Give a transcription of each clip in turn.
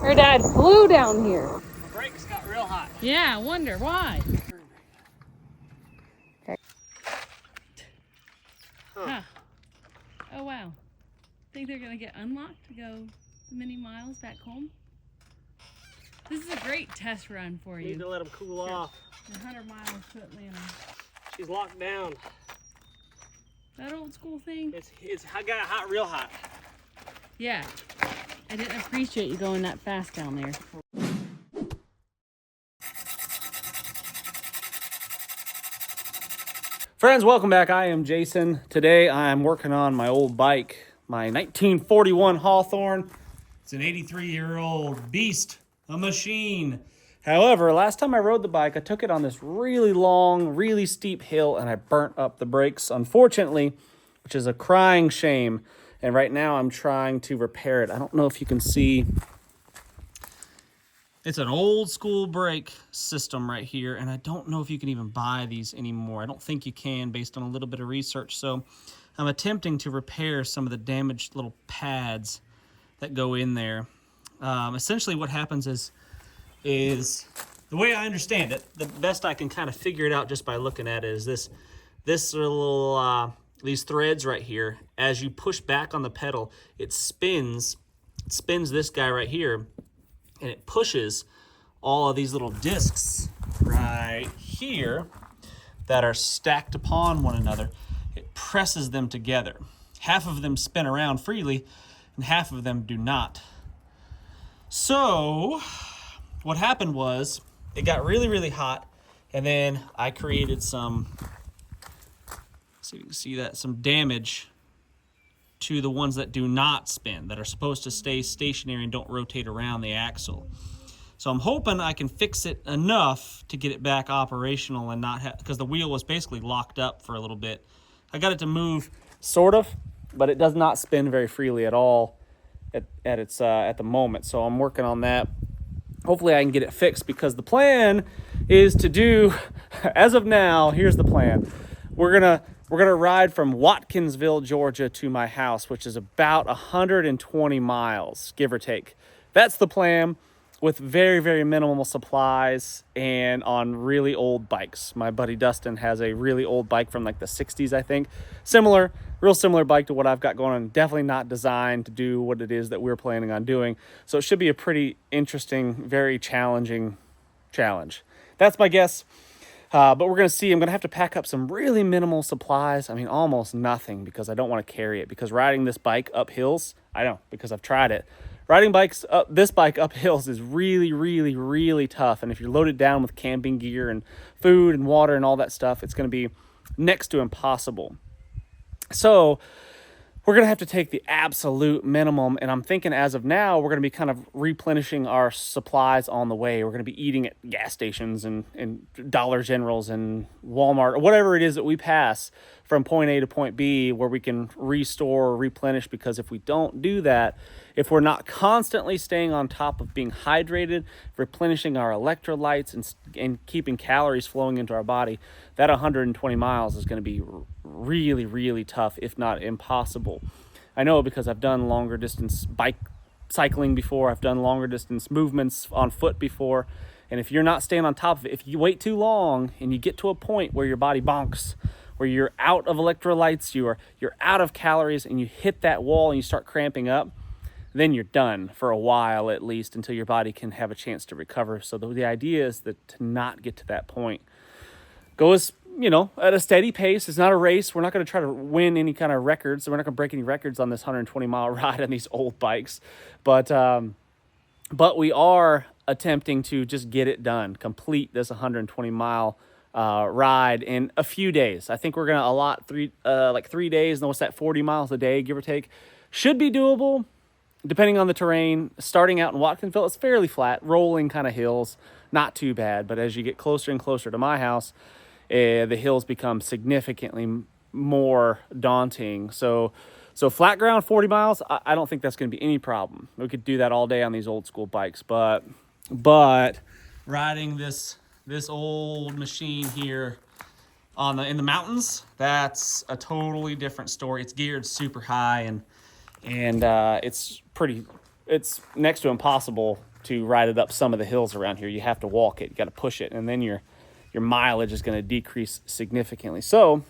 Her dad flew down here. The brakes got real hot. Yeah, I wonder why. Huh. Oh wow. Think they're gonna get unlocked to go many miles back home? This is a great test run for you. Need to let them cool off. 100 miles to Atlanta. She's locked down. That old school thing? I got hot, real hot. Yeah. I didn't appreciate you going that fast down there. Friends, welcome back. I am Jason. Today I am working on my old bike, my 1941 Hawthorne. It's an 83-year-old beast, a machine. However, last time I rode the bike, I took it on this really long, really steep hill and I burnt up the brakes, unfortunately, which is a crying shame. And right now I'm trying to repair it. I don't know if you can see. It's an old school brake system right here, and I don't know if you can even buy these anymore. I don't think you can based on a little bit of research. So I'm attempting to repair some of the damaged little pads that go in there. Essentially what happens is the way I understand it, the best I can kind of figure it out just by looking at it is this little, these threads right here, as you push back on the pedal, it spins this guy right here, and it pushes all of these little discs right here that are stacked upon one another. It presses them together. Half of them spin around freely, and half of them do not. So what happened was it got really, really hot, and then I created some, see if you can see that, some damage to the ones that do not spin, that are supposed to stay stationary and don't rotate around the axle. So I'm hoping I can fix it enough to get it back operational and not have, because the wheel was basically locked up for a little bit. I got it to move, sort of, but it does not spin very freely at all at the moment. So I'm working on that. Hopefully I can get it fixed, because the plan is to do, as of now, here's the plan. We're gonna ride from Watkinsville, Georgia to my house, which is about 120 miles, give or take. That's the plan, with very, very minimal supplies and on really old bikes. My buddy Dustin has a really old bike from like the 60s, I think. Real similar bike to what I've got going on. Definitely not designed to do what it is that we're planning on doing. So it should be a pretty interesting, very challenging challenge. That's my guess. But we're going to see. I'm going to have to pack up some really minimal supplies. I mean, almost nothing, because I don't want to carry it. Because riding this bike up hills, I know, because I've tried it. Riding this bike up hills is really, really, really tough. And if you're loaded down with camping gear and food and water and all that stuff, it's going to be next to impossible. So we're going to have to take the absolute minimum, and I'm thinking as of now, we're going to be kind of replenishing our supplies on the way. We're going to be eating at gas stations and Dollar Generals and Walmart, or whatever it is that we pass from point A to point B, where we can restore or replenish, because if we don't do that, if we're not constantly staying on top of being hydrated, replenishing our electrolytes, and keeping calories flowing into our body, that 120 miles is going to be really, really tough, if not impossible. I know, because I've done longer distance bike cycling before. I've done longer distance movements on foot before. And if you're not staying on top of it, if you wait too long and you get to a point where your body bonks, where you're out of electrolytes, you're out of calories, and you hit that wall and you start cramping up, then you're done for a while, at least, until your body can have a chance to recover. So the idea is that to not get to that point. Go as, at a steady pace. It's not a race. We're not going to try to win any kind of records. So we're not going to break any records on this 120-mile ride on these old bikes. But we are attempting to just get it done, complete this 120-mile ride in a few days. I think we're going to allot 3 days. And what's that, 40 miles a day, give or take? Should be doable, depending on the terrain. Starting out in Watkinsville, it's fairly flat, rolling kind of hills, not too bad. But as you get closer and closer to my house, the hills become significantly more daunting. So flat ground, 40 miles, I don't think that's going to be any problem. We could do that all day on these old school bikes. But riding this old machine here in the mountains, that's a totally different story. It's geared super high, and it's next to impossible to ride it up some of the hills around here. You have to walk it, you got to push it, and then your mileage is going to decrease significantly. So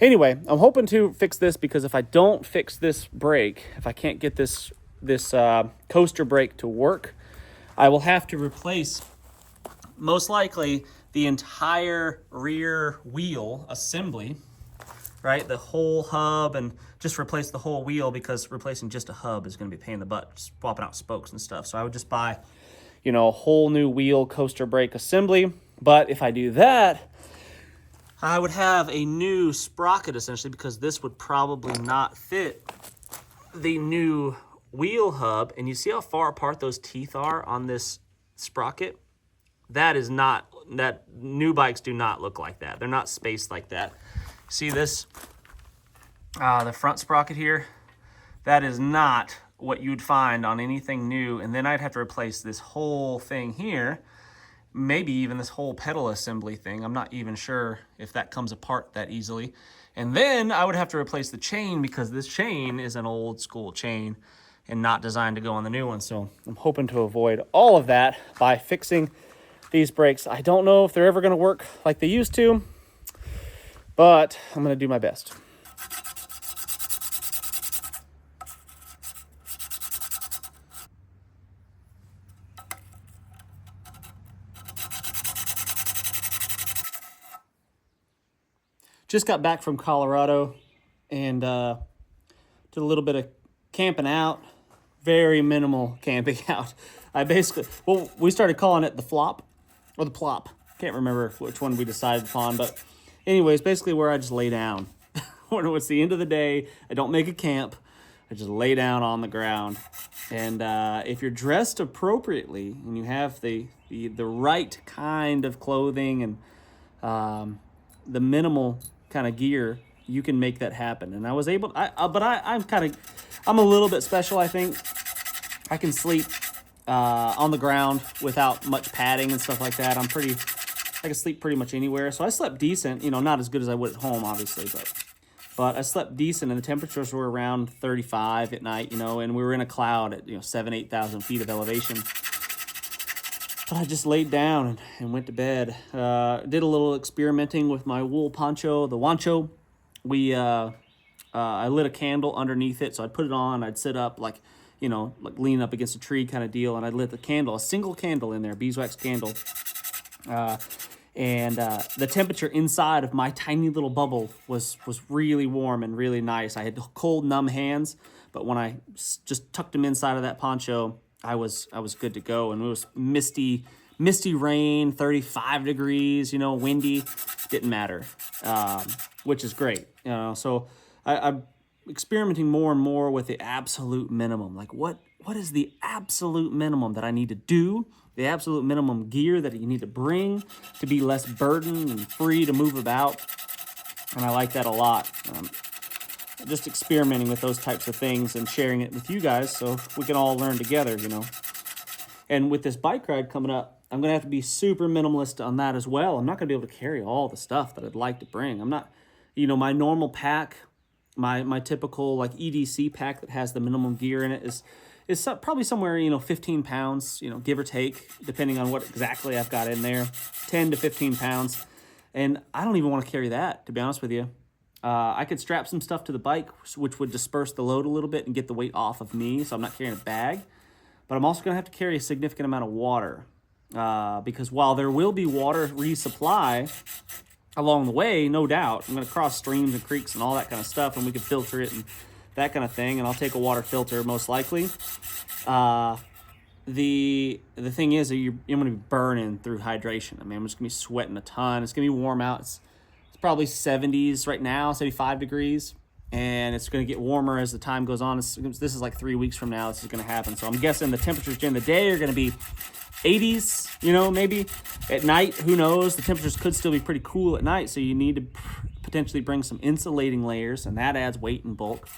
anyway, I'm hoping to fix this, because if I don't fix this brake, if I can't get this coaster brake to work, I will have to replace, most likely, the entire rear wheel assembly, right? The whole hub, and just replace the whole wheel, because replacing just a hub is going to be a pain in the butt, swapping out spokes and stuff. So I would just buy, you know, a whole new wheel coaster brake assembly. But if I do that, I would have a new sprocket essentially, because this would probably not fit the new wheel hub. And you see how far apart those teeth are on this sprocket? That is not, that new bikes do not look like that. They're not spaced like that. See this, the front sprocket here? That is not what you'd find on anything new. And then I'd have to replace this whole thing here, maybe even this whole pedal assembly thing. I'm not even sure if that comes apart that easily. And then I would have to replace the chain, because this chain is an old school chain and not designed to go on the new one. So I'm hoping to avoid all of that by fixing these brakes. I don't know if they're ever going to work like they used to, but I'm going to do my best. Just got back from Colorado and did a little bit of camping out. Very minimal camping out. I basically, well, we started calling it the flop or the plop. Can't remember which one we decided upon, but anyways, basically where I just lay down. When it's the end of the day, I don't make a camp. I just lay down on the ground. And if you're dressed appropriately and you have the right kind of clothing and the minimal kind of gear, you can make that happen. And I was able, but I'm a little bit special, I think. I can sleep on the ground without much padding and stuff like that. I can sleep pretty much anywhere. So I slept decent, you know, not as good as I would at home, obviously, but I slept decent, and the temperatures were around 35 at night, you know, and we were in a cloud at, 7,000 to 8,000 feet of elevation. But I just laid down and went to bed. Did a little experimenting with my wool poncho, the wancho. I lit a candle underneath it, so I'd put it on, I'd sit up like leaning up against a tree kind of deal, and I'd lit the candle, a single candle in there, beeswax candle. And the temperature inside of my tiny little bubble was really warm and really nice. I had cold, numb hands, but when I just tucked them inside of that poncho, I was good to go. And it was misty rain, 35 degrees, windy, didn't matter, which is great. So I'm experimenting more and more with the absolute minimum. Like what is the absolute minimum that I need to do? The absolute minimum gear that you need to bring to be less burdened and free to move about. And I like that a lot. Just experimenting with those types of things and sharing it with you guys so we can all learn together, And with this bike ride coming up, I'm going to have to be super minimalist on that as well. I'm not going to be able to carry all the stuff that I'd like to bring. I'm not, my normal pack, my typical like EDC pack that has the minimum gear in it is probably somewhere, 15 pounds, give or take, depending on what exactly I've got in there, 10 to 15 pounds. And I don't even want to carry that, to be honest with you. I could strap some stuff to the bike, which would disperse the load a little bit and get the weight off of me, so I'm not carrying a bag. But I'm also going to have to carry a significant amount of water, because while there will be water resupply along the way, no doubt, I'm going to cross streams and creeks and all that kind of stuff, and we can filter it and that kind of thing, and I'll take a water filter most likely. The thing is that you're going to be burning through hydration. I mean, I'm just going to be sweating a ton. It's going to be warm out. It's probably 70s right now, 75 degrees, and it's going to get warmer as the time goes on. This is like 3 weeks from now this is going to happen. So I'm guessing the temperatures during the day are going to be 80s, maybe. At night, who knows? The temperatures could still be pretty cool at night, so you need to potentially bring some insulating layers, and that adds weight and bulk.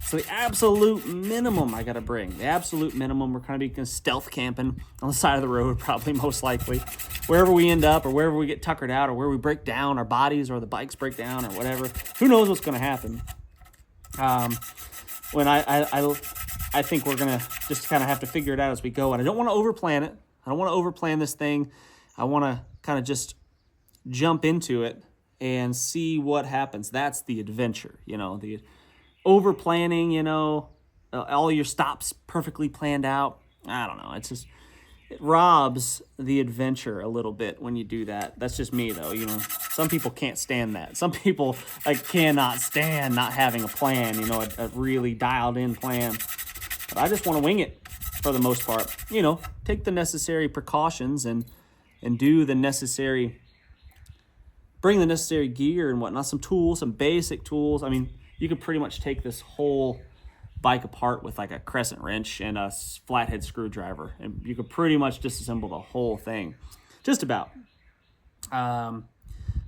So the absolute minimum I got to bring, the absolute minimum, we're going to be stealth camping on the side of the road, probably most likely. Wherever we end up or wherever we get tuckered out or where we break down our bodies or the bikes break down or whatever, who knows what's going to happen. When I think we're going to just kind of have to figure it out as we go. And I don't want to overplan it. I don't want to overplan this thing. I want to kind of just jump into it and see what happens. That's the adventure, you know, the overplanning, you know, all your stops perfectly planned out. I don't know. It's just, it robs the adventure a little bit when you do that. That's just me, though. You know, some people can't stand that. Some people cannot stand not having a plan, you know, a really dialed in plan. But I just want to wing it for the most part. You know, take the necessary precautions and do the necessary, bring the necessary gear and whatnot, some tools, some basic tools. I mean, you could pretty much take this whole bike apart with like a crescent wrench and a flathead screwdriver, and you could pretty much disassemble the whole thing, just about. Yeah,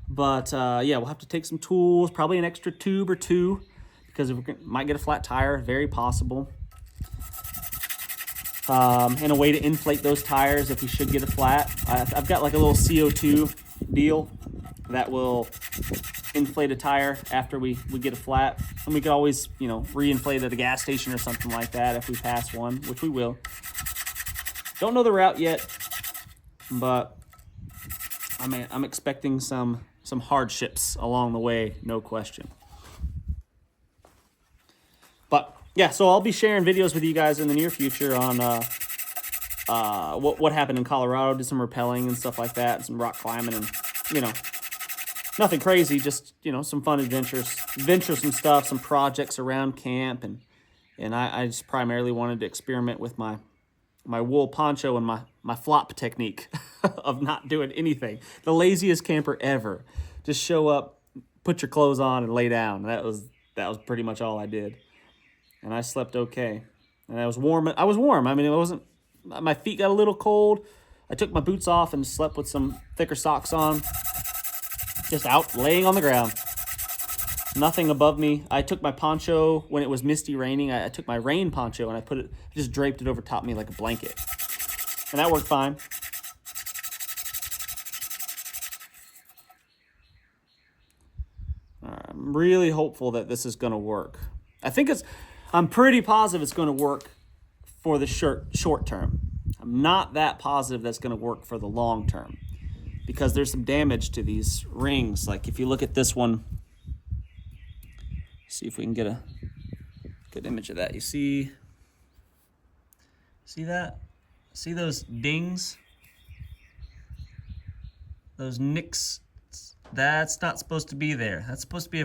we'll have to take some tools, probably an extra tube or two, because we might get a flat tire, very possible. And a way to inflate those tires if we should get a flat. I've got like a little CO2 deal that will inflate a tire after we get a flat. And we could always, you know, re-inflate at a gas station or something like that if we pass one, which we will. Don't know the route yet, but I'm expecting some hardships along the way, no question. But yeah, so I'll be sharing videos with you guys in the near future on what happened in Colorado. Did some rappelling and stuff like that, some rock climbing, and you know, nothing crazy, just, you know, some fun adventuresome stuff, some projects around camp, and I just primarily wanted to experiment with my wool poncho and my flop technique of not doing anything. The laziest camper ever. Just show up, put your clothes on, and lay down. That was pretty much all I did. And I slept okay. And I was warm. I mean, it wasn't, my feet got a little cold. I took my boots off and slept with some thicker socks on. Just out laying on the ground. Nothing above me. I took my poncho when it was misty raining. I took my rain poncho and I just draped it over top me like a blanket. And that worked fine. I'm really hopeful that this is going to work. I'm pretty positive it's going to work for the short term. I'm not that positive that's going to work for the long term, because there's some damage to these rings. Like if you look at this one, see if we can get a good image of that. You see that? See those dings? Those nicks? That's not supposed to be there. That's supposed to be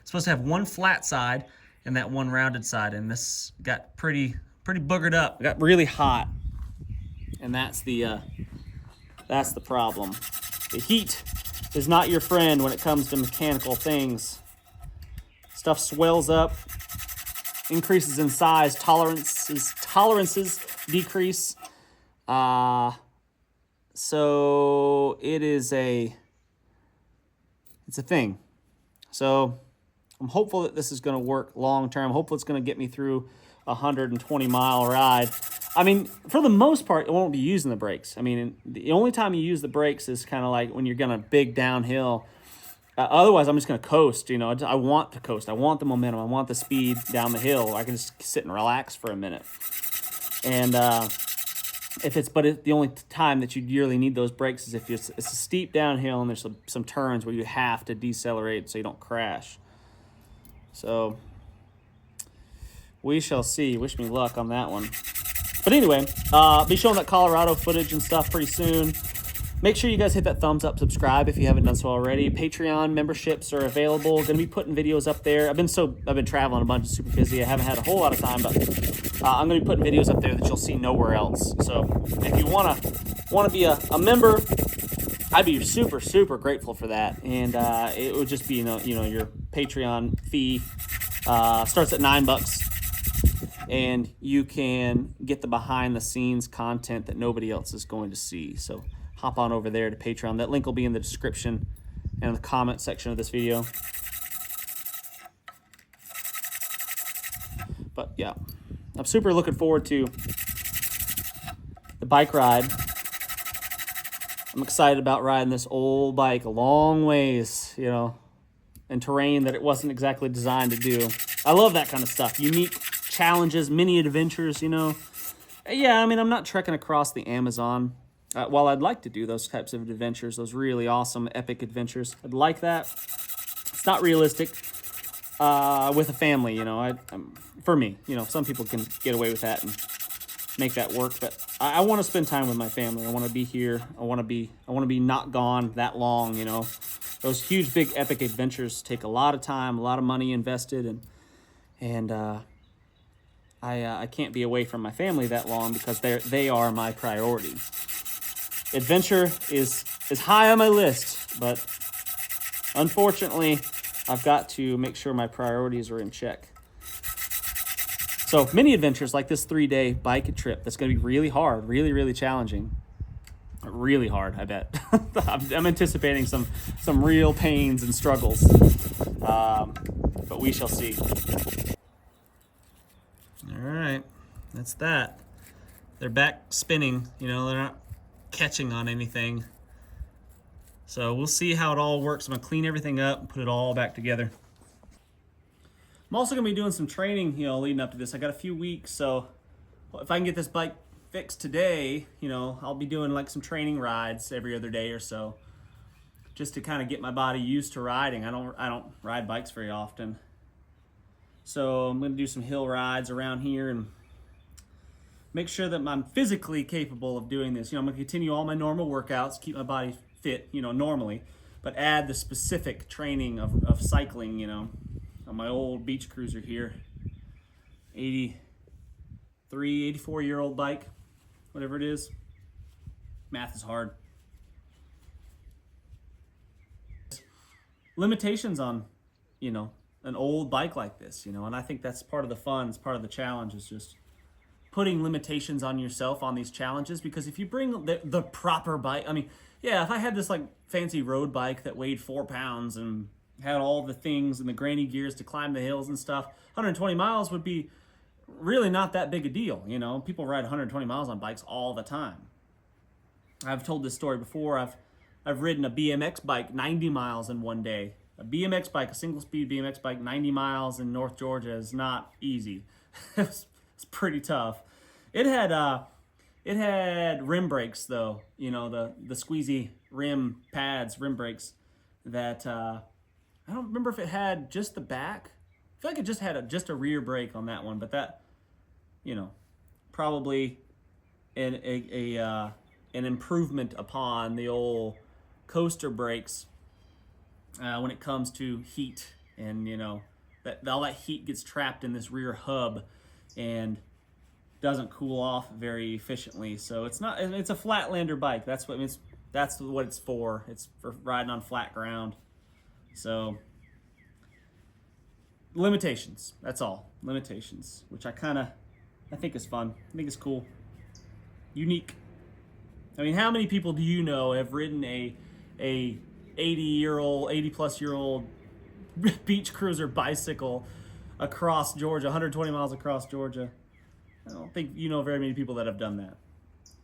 supposed to have one flat side and that one rounded side. And this got pretty boogered up. It got really hot. And that's the problem. The heat is not your friend when it comes to mechanical things. Stuff swells up, increases in size, tolerances decrease. So it's a thing. So I'm hopeful that this is going to work long term. Hopefully it's going to get me through a 120-mile ride. I mean, for the most part, it won't be using the brakes. I mean, the only time you use the brakes is kind of like when you're going to big downhill. Otherwise, I'm just going to coast. You know, I want to coast. I want the momentum. I want the speed down the hill. I can just sit and relax for a minute. And the only time that you really need those brakes is if it's a steep downhill and there's some turns where you have to decelerate so you don't crash. So we shall see. Wish me luck on that one. But anyway, I'll be showing that Colorado footage and stuff pretty soon. Make sure you guys hit that thumbs up, subscribe if you haven't done so already. Patreon memberships are available. Going to be putting videos up there. I've been traveling a bunch, super busy. I haven't had a whole lot of time, but I'm going to be putting videos up there that you'll see nowhere else. So if you want to be a member, I'd be super, super grateful for that. And it would just be, your Patreon fee starts at $9. And you can get the behind-the-scenes content that nobody else is going to see. So hop on over there to Patreon. That link will be in the description and in the comment section of this video. But yeah, I'm super looking forward to the bike ride. I'm excited about riding this old bike a long ways, in terrain that it wasn't exactly designed to do. I love that kind of stuff. Unique, challenges, mini adventures, you know. Yeah, I mean, I'm not trekking across the Amazon. While I'd like to do those types of adventures, those really awesome, epic adventures, I'd like that. It's not realistic with a family, you know. For me, you know, some people can get away with that and make that work, but I want to spend time with my family. I want to be here. I want to be not gone that long, you know. Those huge, big, epic adventures take a lot of time, a lot of money invested, and I can't be away from my family that long because they are my priority. Adventure is high on my list, but unfortunately, I've got to make sure my priorities are in check. So mini adventures like this 3-day bike trip that's going to be really hard, really, really challenging. Really hard, I bet. I'm anticipating some real pains and struggles, but we shall see. All right, that's that. They're back spinning, you know, they're not catching on anything. So we'll see how it all works. I'm gonna clean everything up and put it all back together. I'm also gonna be doing some training, you know, leading up to this. I got a few weeks, so if I can get this bike fixed today, you know, I'll be doing like some training rides every other day or so, just to kind of get my body used to riding. I don't ride bikes very often. So I'm gonna do some hill rides around here and make sure that I'm physically capable of doing this. You know, I'm gonna continue all my normal workouts, keep my body fit, you know, normally, but add the specific training of cycling, you know, on my old beach cruiser here, 84-year-old bike, whatever it is. Math is hard. Limitations on, you know, an old bike like this, you know, and I think that's part of the fun, it's part of the challenge, is just putting limitations on yourself on these challenges. Because if you bring the proper bike, I mean, yeah, if I had this like fancy road bike that weighed 4 pounds and had all the things and the granny gears to climb the hills and stuff, 120 miles would be really not that big a deal, you know. People ride 120 miles on bikes all the time. I've told this story before. I've ridden a BMX bike 90 miles in one day. A BMX bike, a single speed BMX bike, 90 miles in North Georgia is not easy. It's pretty tough. It had rim brakes though, you know, the squeezy rim pads, rim brakes that I don't remember if it had just the back. I feel like it just had just a rear brake on that one, but that, you know, probably an improvement upon the old coaster brakes when it comes to heat, and you know that all that heat gets trapped in this rear hub and doesn't cool off very efficiently. So it's a Flatlander bike. That's what it's for. It's for riding on flat ground. So limitations, that's all. Limitations, which I think is fun. I think it's cool. Unique. I mean, how many people do you know have ridden a 80-plus-year-old beach cruiser bicycle across Georgia, 120 miles across Georgia? I don't think you know very many people that have done that.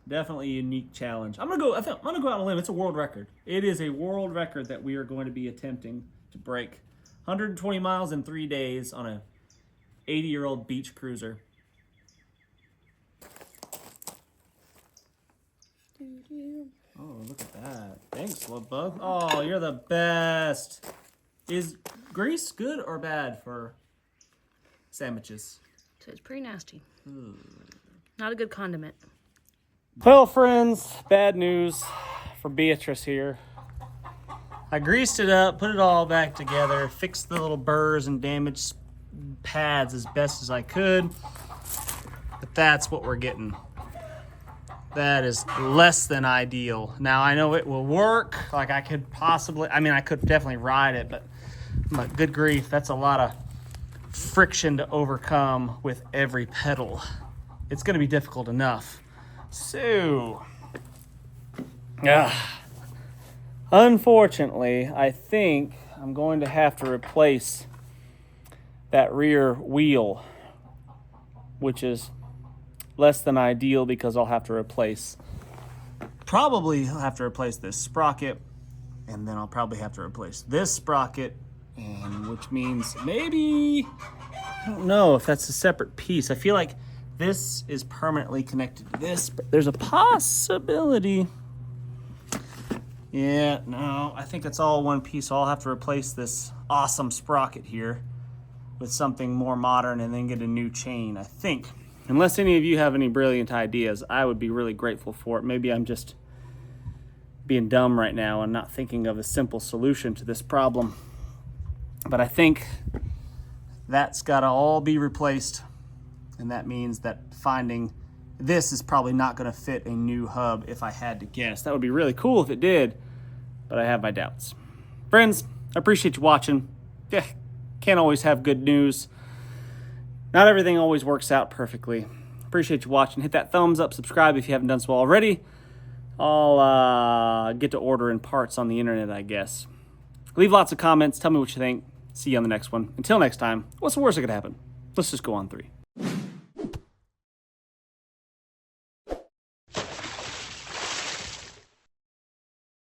Definitely a unique challenge. I'm gonna go out on a limb. It's a world record. It is a world record that we are going to be attempting to break. 120 miles in 3 days on a 80-year-old beach cruiser. Oh, look at that. Thanks, Love Bug. Oh, you're the best. Is grease good or bad for sandwiches? So it's pretty nasty. Not a good condiment. Well, friends, bad news for Beatrice here. I greased it up, put it all back together, fixed the little burrs and damaged pads as best as I could. But that's what we're getting. That is less than ideal. Now, I know it will work. Like I could definitely ride it, but good grief, that's a lot of friction to overcome with every pedal. It's going to be difficult enough. So, unfortunately, I think I'm going to have to replace that rear wheel, which is less than ideal because I'll have to replace this sprocket, and then I'll probably have to replace this sprocket, and which means maybe I don't know if that's a separate piece. I feel like this is permanently connected to this, but there's a possibility. Yeah, no, I think it's all one piece. So I'll have to replace this awesome sprocket here with something more modern and then get a new chain, I think. Unless any of you have any brilliant ideas, I would be really grateful for it. Maybe I'm just being dumb right now and not thinking of a simple solution to this problem. But I think that's got to all be replaced. And that means that finding this is probably not going to fit a new hub if I had to guess. That would be really cool if it did, but I have my doubts. Friends, I appreciate you watching. Yeah, can't always have good news. Not everything always works out perfectly. Appreciate you watching. Hit that thumbs up, subscribe if you haven't done so already. I'll get to ordering parts on the internet, I guess. Leave lots of comments. Tell me what you think. See you on the next one. Until next time, what's the worst that could happen? Let's just go on 3.